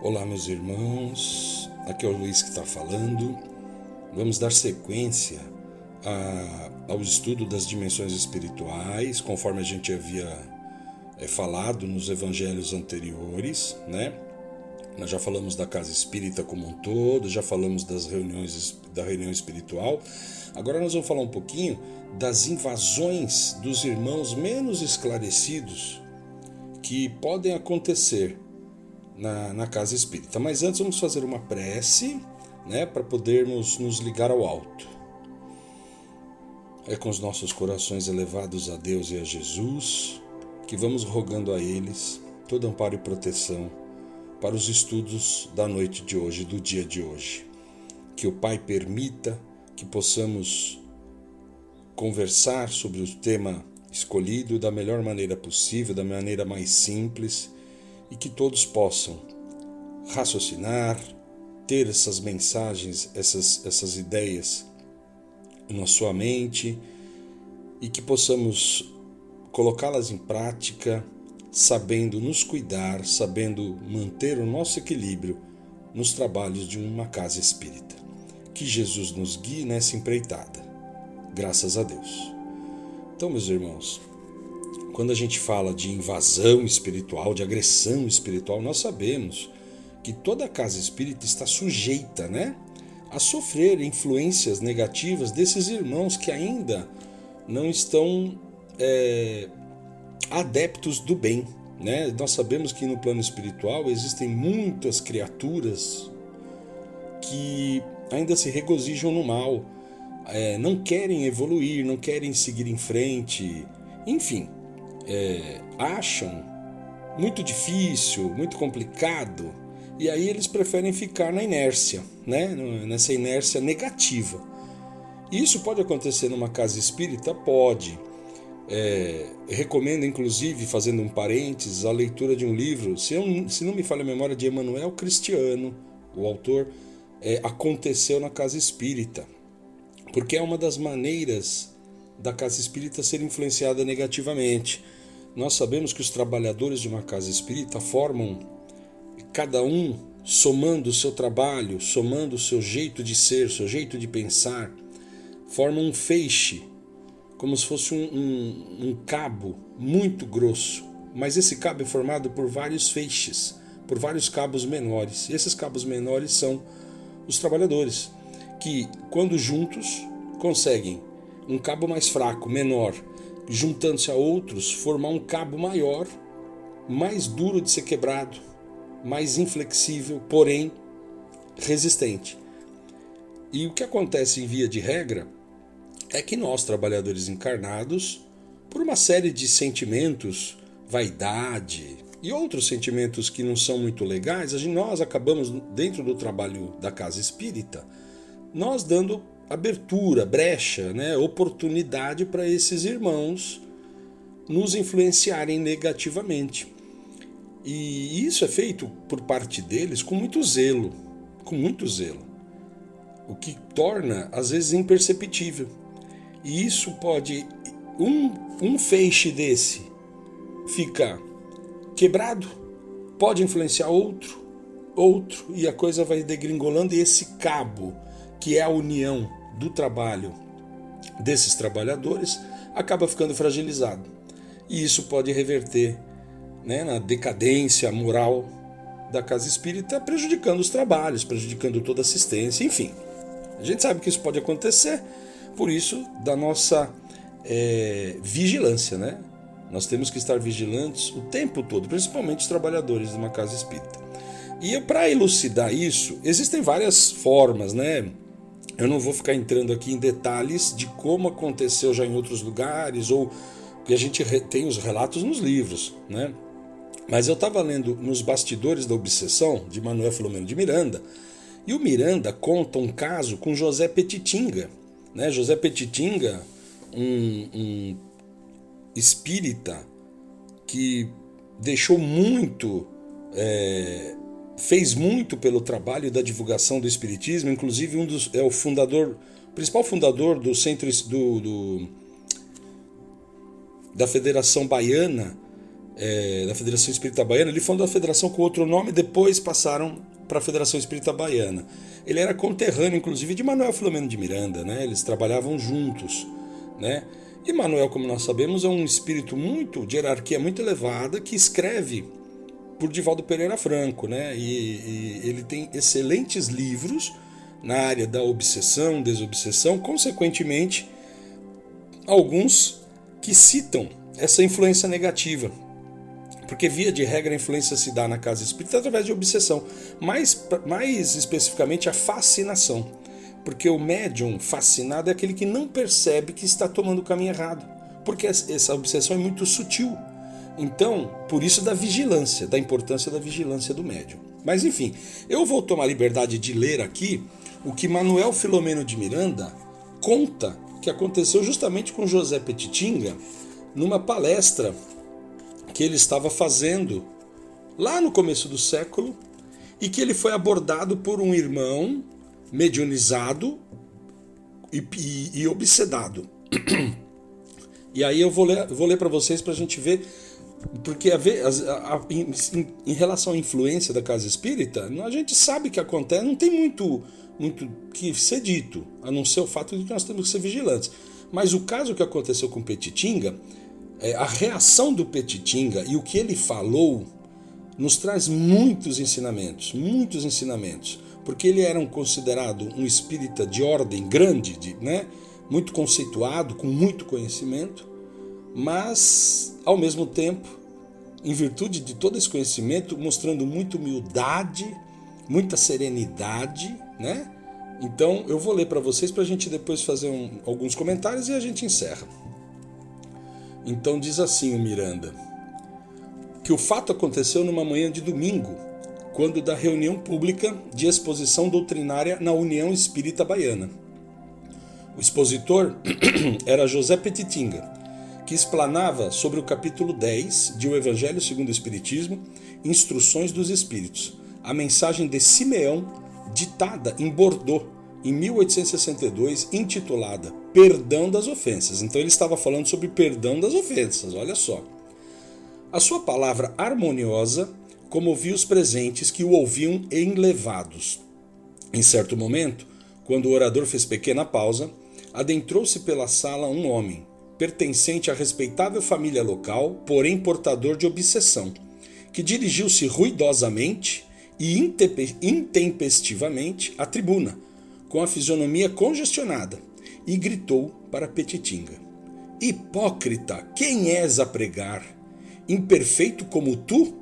Olá, meus irmãos, aqui é o Luiz que está falando. Vamos dar sequência ao estudo das dimensões espirituais, conforme a gente havia falado nos evangelhos anteriores, né? Nós já falamos da casa espírita como um todo, já falamos da reunião espiritual. Agora nós vamos falar um pouquinho das invasões dos irmãos menos esclarecidos que podem acontecer na casa espírita. Mas antes vamos fazer uma prece, né, para podermos nos ligar ao alto. É com os nossos corações elevados a Deus e a Jesus que vamos rogando a eles todo amparo e proteção para os estudos da noite de hoje, do dia de hoje. Que o Pai permita que possamos conversar sobre o tema escolhido da melhor maneira possível, da maneira mais simples, e que todos possam raciocinar, ter essas mensagens, essas ideias na sua mente e que possamos colocá-las em prática, sabendo nos cuidar, sabendo manter o nosso equilíbrio nos trabalhos de uma casa espírita. Que Jesus nos guie nessa empreitada. Graças a Deus. Então, meus irmãos, quando a gente fala de invasão espiritual, de agressão espiritual, nós sabemos que toda casa espírita está sujeita, né, a sofrer influências negativas desses irmãos que ainda não estão adeptos do bem, né? Nós sabemos que no plano espiritual existem muitas criaturas que ainda se regozijam no mal, não querem evoluir, não querem seguir em frente, enfim. Acham muito difícil, muito complicado, e aí eles preferem ficar na inércia, né? Nessa inércia negativa. Isso pode acontecer numa casa espírita? Pode. Recomendo, inclusive, fazendo um parênteses, a leitura de um livro, se não me falha a memória, de Emmanuel Cristiano, o autor, Aconteceu na Casa Espírita, porque é uma das maneiras da casa espírita ser influenciada negativamente. Nós sabemos que os trabalhadores de uma casa espírita formam, cada um somando o seu trabalho, somando o seu jeito de ser, seu jeito de pensar, formam um feixe, como se fosse um cabo muito grosso. Mas esse cabo é formado por vários feixes, por vários cabos menores. E esses cabos menores são os trabalhadores, que quando juntos conseguem um cabo mais fraco, menor, juntando-se a outros, formar um cabo maior, mais duro de ser quebrado, mais inflexível, porém resistente. E o que acontece em via de regra é que nós, trabalhadores encarnados, por uma série de sentimentos, vaidade e outros sentimentos que não são muito legais, nós acabamos, dentro do trabalho da casa espírita, nós dando abertura, brecha, né, oportunidade para esses irmãos nos influenciarem negativamente. E isso é feito por parte deles com muito zelo, o que torna às vezes imperceptível. E isso pode, um feixe desse ficar quebrado, pode influenciar outro, e a coisa vai degringolando, e esse cabo, que é a união do trabalho desses trabalhadores, acaba ficando fragilizado. E isso pode reverter, né, na decadência moral da casa espírita, prejudicando os trabalhos, prejudicando toda a assistência, enfim. A gente sabe que isso pode acontecer, por isso da nossa vigilância, né? Nós temos que estar vigilantes o tempo todo, principalmente os trabalhadores de uma casa espírita. E para elucidar isso, existem várias formas, né? Eu não vou ficar entrando aqui em detalhes de como aconteceu já em outros lugares, ou que a gente tem os relatos nos livros, né? Mas eu estava lendo Nos Bastidores da Obsessão, de Manuel Filomeno de Miranda, e o Miranda conta um caso com José Petitinga, né? José Petitinga, um espírita que deixou muito, fez muito pelo trabalho da divulgação do espiritismo, inclusive o principal fundador do centro da Federação Baiana da Federação Espírita Baiana. Ele fundou a federação com outro nome, depois passaram para a Federação Espírita Baiana. Ele era conterrâneo, inclusive, de Manuel Filomeno de Miranda, né? Eles trabalhavam juntos, né? E Manuel, como nós sabemos, é um espírito de hierarquia muito elevada, que escreve por Divaldo Pereira Franco, né? E ele tem excelentes livros na área da obsessão, desobsessão, consequentemente, alguns que citam essa influência negativa, porque via de regra a influência se dá na casa espírita através de obsessão, mais especificamente a fascinação, porque o médium fascinado é aquele que não percebe que está tomando o caminho errado, porque essa obsessão é muito sutil. Então, por isso da vigilância, da importância da vigilância do médium. Mas enfim, eu vou tomar a liberdade de ler aqui o que Manuel Filomeno de Miranda conta que aconteceu justamente com José Petitinga numa palestra que ele estava fazendo lá no começo do século e que ele foi abordado por um irmão mediunizado e obsedado. E aí eu vou ler para vocês para a gente ver, porque em relação à influência da casa espírita, a gente sabe que acontece, não tem muito que ser dito, a não ser o fato de que nós temos que ser vigilantes. Mas o caso que aconteceu com Petitinga, a reação do Petitinga e o que ele falou nos traz muitos ensinamentos, porque ele era considerado um espírita de ordem grande, né, muito conceituado, com muito conhecimento, mas, ao mesmo tempo, em virtude de todo esse conhecimento, mostrando muita humildade, muita serenidade, né? Então, eu vou ler para vocês para a gente depois fazer alguns comentários e a gente encerra. Então diz assim o Miranda, que o fato aconteceu numa manhã de domingo, quando da reunião pública de exposição doutrinária na União Espírita Baiana. O expositor era José Petitinga, que explanava sobre o capítulo 10 de O Evangelho segundo o Espiritismo, Instruções dos Espíritos, a mensagem de Simeão, ditada em Bordeaux, em 1862, intitulada Perdão das Ofensas. Então ele estava falando sobre perdão das ofensas, olha só. A sua palavra harmoniosa comovia os presentes que o ouviam enlevados. Em certo momento, quando o orador fez pequena pausa, adentrou-se pela sala um homem, pertencente à respeitável família local, porém portador de obsessão, que dirigiu-se ruidosamente e intempestivamente à tribuna, com a fisionomia congestionada, e gritou para Petitinga: Hipócrita, quem és a pregar? Imperfeito como tu?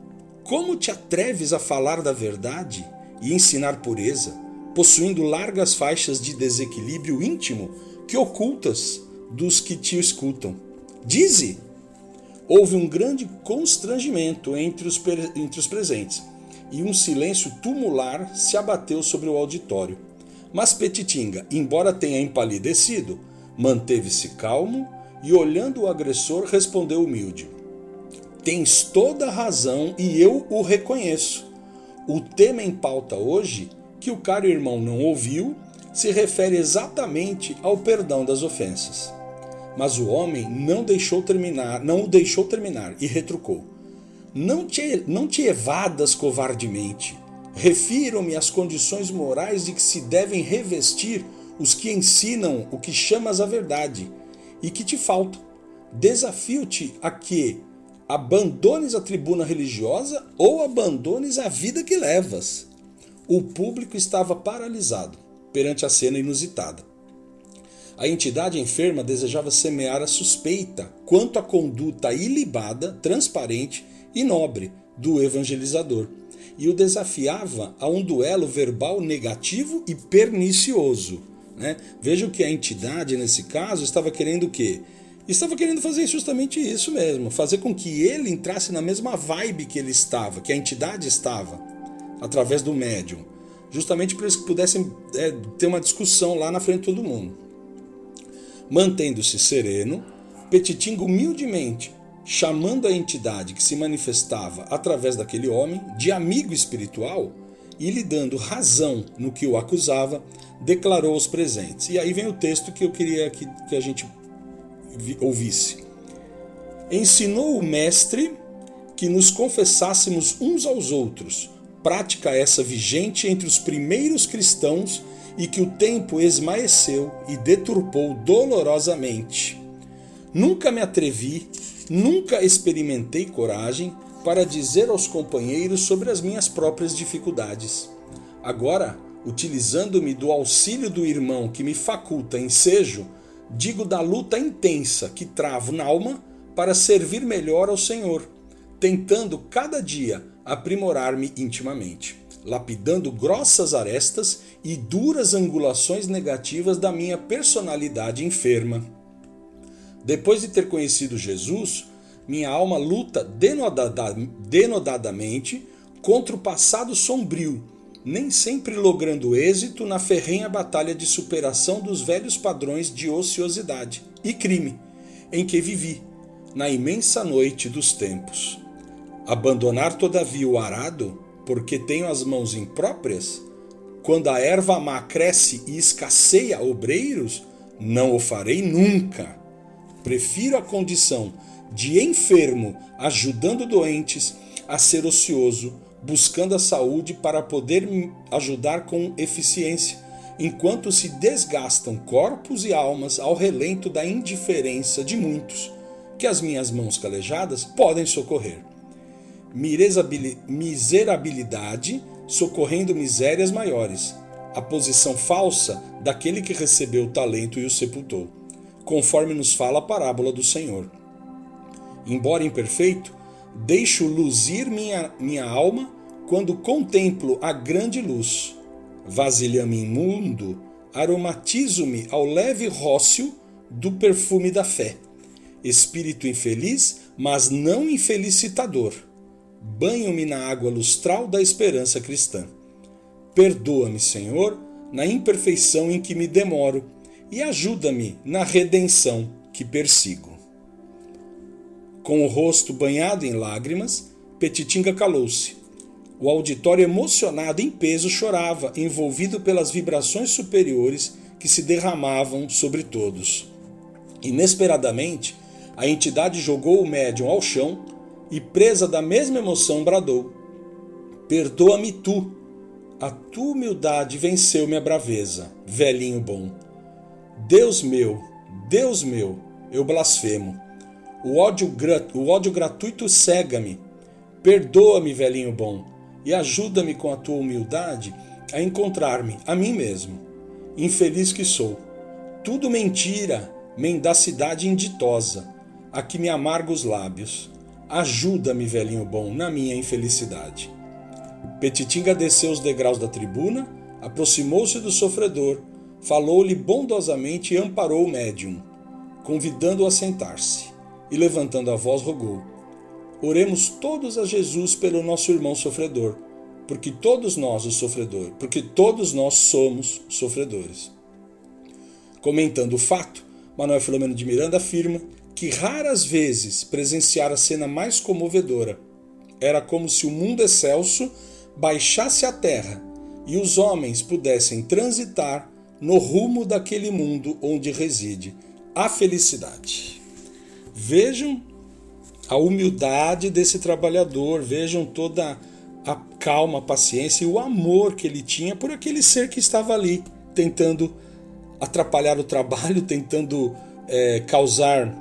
Como te atreves a falar da verdade e ensinar pureza, possuindo largas faixas de desequilíbrio íntimo que ocultas dos que te escutam? Dize! Houve um grande constrangimento entre os presentes, e um silêncio tumular se abateu sobre o auditório. Mas Petitinga, embora tenha empalidecido, manteve-se calmo e, olhando o agressor, respondeu humilde: Tens toda a razão e eu o reconheço. O tema em pauta hoje, que o caro irmão não ouviu, se refere exatamente ao perdão das ofensas. Mas o homem não o deixou terminar e retrucou: Não te evadas covardemente. Refiro-me às condições morais de que se devem revestir os que ensinam o que chamas a verdade e que te faltam. Desafio-te a que abandones a tribuna religiosa ou abandones a vida que levas. O público estava paralisado perante a cena inusitada. A entidade enferma desejava semear a suspeita quanto à conduta ilibada, transparente e nobre do evangelizador, e o desafiava a um duelo verbal negativo e pernicioso, né? Vejam que a entidade, nesse caso, estava querendo o quê? Estava querendo fazer justamente isso mesmo, fazer com que ele entrasse na mesma vibe que ele estava, que a entidade estava, através do médium, justamente para eles que pudessem ter uma discussão lá na frente de todo mundo. Mantendo-se sereno, Petitinga humildemente, chamando a entidade que se manifestava através daquele homem de amigo espiritual e lhe dando razão no que o acusava, declarou aos presentes. E aí vem o texto que eu queria que a gente ouvisse. Ensinou o mestre que nos confessássemos uns aos outros, prática essa vigente entre os primeiros cristãos e que o tempo esmaeceu e deturpou dolorosamente. Nunca me atrevi, nunca experimentei coragem para dizer aos companheiros sobre as minhas próprias dificuldades. Agora, utilizando-me do auxílio do irmão que me faculta ensejo, digo da luta intensa que travo na alma para servir melhor ao Senhor, tentando cada dia aprimorar-me intimamente, lapidando grossas arestas e duras angulações negativas da minha personalidade enferma. Depois de ter conhecido Jesus, minha alma luta denodadamente contra o passado sombrio, nem sempre logrando êxito na ferrenha batalha de superação dos velhos padrões de ociosidade e crime em que vivi, na imensa noite dos tempos. Abandonar, todavia, o arado, porque tenho as mãos impróprias? Quando a erva má cresce e escasseia obreiros, não o farei nunca. Prefiro a condição de enfermo ajudando doentes a ser ocioso, buscando a saúde para poder me ajudar com eficiência, enquanto se desgastam corpos e almas ao relento da indiferença de muitos, que as minhas mãos calejadas podem socorrer. Miserabilidade socorrendo misérias maiores, a posição falsa daquele que recebeu o talento e o sepultou, conforme nos fala a parábola do Senhor. Embora imperfeito, deixo luzir minha alma quando contemplo a grande luz. Vasilhame imundo, aromatizo-me ao leve rócio do perfume da fé. Espírito infeliz, mas não infelicitador. Banho-me na água lustral da esperança cristã. Perdoa-me, Senhor, na imperfeição em que me demoro e ajuda-me na redenção que persigo. Com o rosto banhado em lágrimas, Petitinga calou-se. O auditório emocionado em peso chorava, envolvido pelas vibrações superiores que se derramavam sobre todos. Inesperadamente, a entidade jogou o médium ao chão e, presa da mesma emoção, bradou: perdoa-me tu. A tua humildade venceu minha braveza, velhinho bom. Deus meu, eu blasfemo. O ódio gratuito cega-me. Perdoa-me, velhinho bom, e ajuda-me com a tua humildade a encontrar-me, a mim mesmo. Infeliz que sou. Tudo mentira, mendacidade inditosa, a que me amarga os lábios. Ajuda-me, velhinho bom, na minha infelicidade. Petitinga desceu os degraus da tribuna, aproximou-se do sofredor, falou-lhe bondosamente e amparou o médium, convidando-o a sentar-se, e levantando a voz rogou: oremos todos a Jesus pelo nosso irmão sofredor, porque todos nós somos sofredores. Comentando o fato, Manuel Filomeno de Miranda afirma que raras vezes presenciara a cena mais comovedora. Era como se o mundo excelso baixasse à terra e os homens pudessem transitar no rumo daquele mundo onde reside a felicidade. Vejam a humildade desse trabalhador, vejam toda a calma, a paciência e o amor que ele tinha por aquele ser que estava ali, tentando atrapalhar o trabalho, tentando causar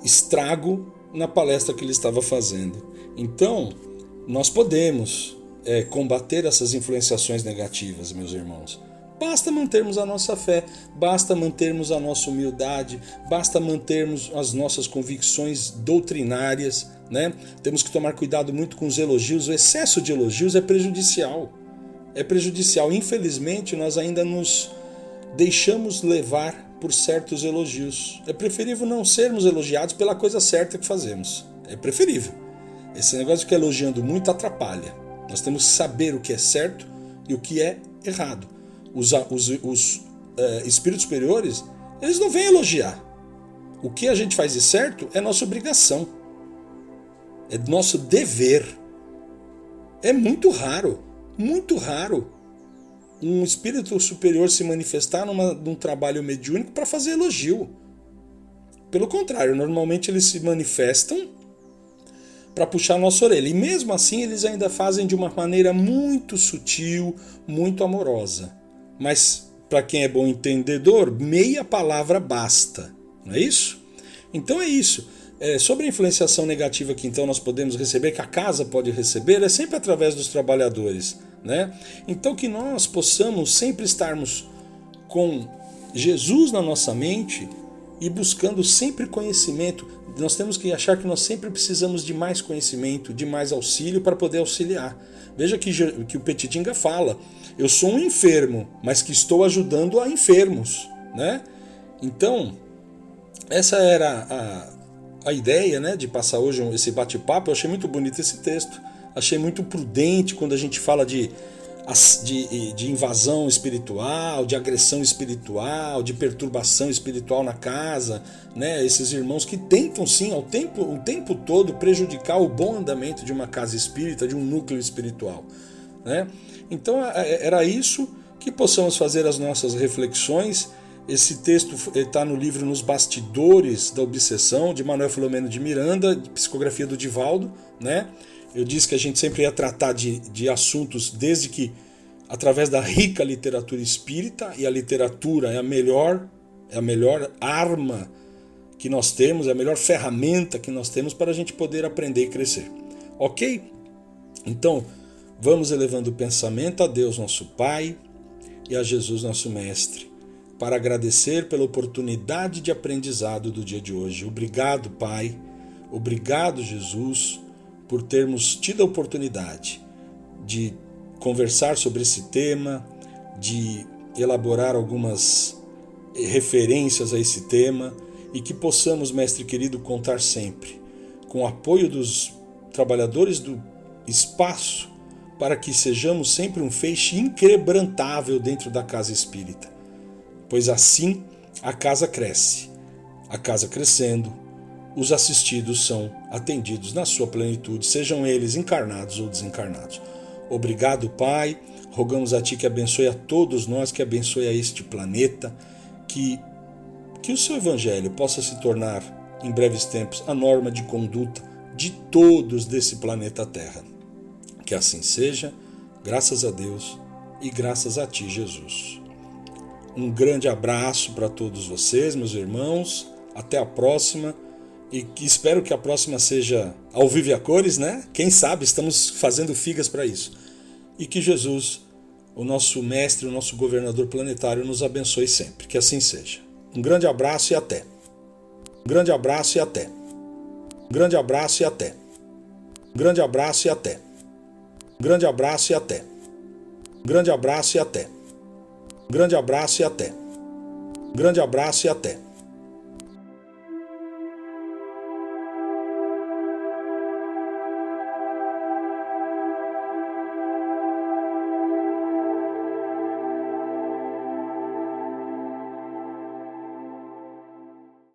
estrago na palestra que ele estava fazendo. Então, nós podemos combater essas influenciações negativas, meus irmãos. Basta mantermos a nossa fé, basta mantermos a nossa humildade, basta mantermos as nossas convicções doutrinárias, né? Temos que tomar cuidado muito com os elogios. O excesso de elogios é prejudicial. É prejudicial. Infelizmente, nós ainda nos deixamos levar por certos elogios. É preferível não sermos elogiados pela coisa certa que fazemos. É preferível. Esse negócio de ficar elogiando muito atrapalha. Nós temos que saber o que é certo e o que é errado. Os espíritos superiores, eles não vêm elogiar. O que a gente faz de certo é nossa obrigação. É nosso dever. É muito raro um espírito superior se manifestar num trabalho mediúnico para fazer elogio. Pelo contrário, normalmente eles se manifestam para puxar a nossa orelha. E mesmo assim eles ainda fazem de uma maneira muito sutil, muito amorosa. Mas para quem é bom entendedor, meia palavra basta, não é isso? Então é isso. Sobre a influenciação negativa que então nós podemos receber, que a casa pode receber, é sempre através dos trabalhadores, né? Então que nós possamos sempre estarmos com Jesus na nossa mente e buscando sempre conhecimento. Nós temos que achar que nós sempre precisamos de mais conhecimento, de mais auxílio para poder auxiliar. Veja que o Petitinga fala, eu sou um enfermo, mas que estou ajudando a enfermos, né? Então, essa era a ideia, né, de passar hoje esse bate-papo. Eu achei muito bonito esse texto, achei muito prudente quando a gente fala de invasão espiritual, de agressão espiritual, de perturbação espiritual na casa, né? Esses irmãos que tentam sim o tempo todo prejudicar o bom andamento de uma casa espírita, de um núcleo espiritual, né? Então era isso, que possamos fazer as nossas reflexões. Esse texto está no livro Nos Bastidores da Obsessão, de Manuel Filomeno de Miranda, de psicografia do Divaldo, né? Eu disse que a gente sempre ia tratar de assuntos desde que através da rica literatura espírita, e a literatura é a melhor arma que nós temos, é a melhor ferramenta que nós temos para a gente poder aprender e crescer. Ok? Então, vamos elevando o pensamento a Deus, nosso Pai, e a Jesus, nosso Mestre, para agradecer pela oportunidade de aprendizado do dia de hoje. Obrigado, Pai. Obrigado, Jesus, por termos tido a oportunidade de conversar sobre esse tema, de elaborar algumas referências a esse tema, e que possamos, Mestre querido, contar sempre com o apoio dos trabalhadores do espaço para que sejamos sempre um feixe inquebrantável dentro da casa espírita, pois assim a casa cresce. A casa crescendo, os assistidos são atendidos na sua plenitude, sejam eles encarnados ou desencarnados. Obrigado, Pai. Rogamos a Ti que abençoe a todos nós, que abençoe a este planeta, que o Seu Evangelho possa se tornar, em breves tempos, a norma de conduta de todos desse planeta Terra. Que assim seja, graças a Deus e graças a Ti, Jesus. Um grande abraço para todos vocês, meus irmãos. Até a próxima. E espero que a próxima seja ao vivo e a cores, né? Quem sabe, estamos fazendo figas para isso. E que Jesus, o nosso mestre, o nosso governador planetário, nos abençoe sempre. Que assim seja. Um grande abraço e até. Um grande abraço e até. Um grande abraço e até. Um grande abraço e até. Um grande abraço e até. Um grande abraço e até. Um grande abraço e até. Um grande abraço e até.